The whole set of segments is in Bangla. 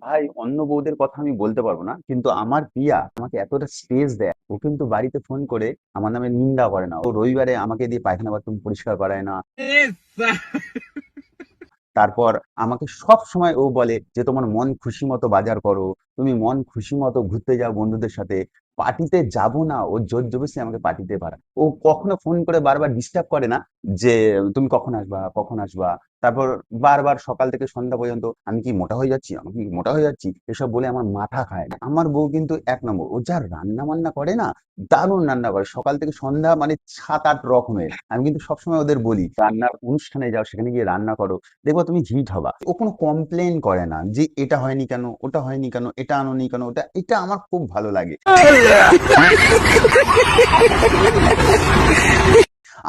ভাই অন্য বউদের কথা আমি বলতে পারবো না, কিন্তু আমার প্রিয়া আমাকে এতটা স্পেস দেয়। ও কিন্তু বাড়িতে ফোন করে আমার নামে নিন্দা করে না। ও রবিবারে আমাকে দিয়ে পায়খানা বাথরুম পরিষ্কার করায় না। তারপর আমাকে সব সময় ও বলে যে তোমার মন খুশি মতো বাজার করো, তুমি মন খুশি মতো ঘুরতে যাও বন্ধুদের সাথে। পার্টিতে যাব না, ও জোর জবরদস্তি আমাকে পার্টিতে পাঠায়। ও কখনো ফোন করে বারবার ডিস্টার্ব করে না যে তুমি কখন আসবা, কখন আসবা। তারপর বারবার সকাল থেকে সন্ধ্যা পর্যন্ত আমি কি মোটা হয়ে যাচ্ছি, আমি কি মোটা হয়ে যাচ্ছি, এসব বলে আমার মাথা খায়। আমার বউ কিন্তু এক নম্বর, ও যা রান্না বান্না করে না, দারুণ রান্না করে সকাল থেকে সন্ধ্যা, মানে 7-8 রকমের। আমি কিন্তু সবসময় ওদের বলি রান্নার অনুষ্ঠানে যাও, সেখানে গিয়ে রান্না করো, দেখবা তুমি হিট হবা। ও কোনো কমপ্লেন করে না যে এটা হয়নি কেন, ওটা হয়নি কেন, এটা আনোনি কেন, ওটা এটা আমার খুব ভালো লাগে।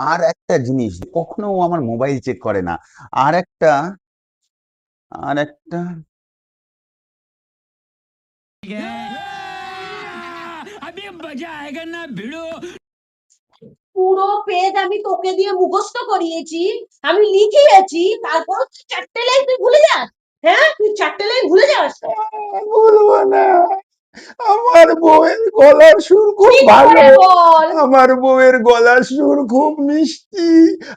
আর একটা জিনিস, কখনো ও আমার মোবাইল চেক করে না। আর একটা আর একটা পুরো পেজ আমি তোকে দিয়ে মুখস্থ করিয়েছি, আমি লিখিয়েছি, তারপর তুই 4টে লাইন তুই ভুলে যাস। হ্যাঁ, তুই 4টে লাইন ভুলে যাস। বলবো না। আমার বউয়ের গলার সুর খুব ঠিক ভালো। করে বল। আমার বউয়ের গলার সুর খুব মিষ্টি।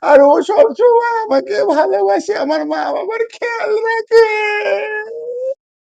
আর ও সবসময় আমাকে ভালোবাসে, আমার মা বাবার খেয়াল রাখে।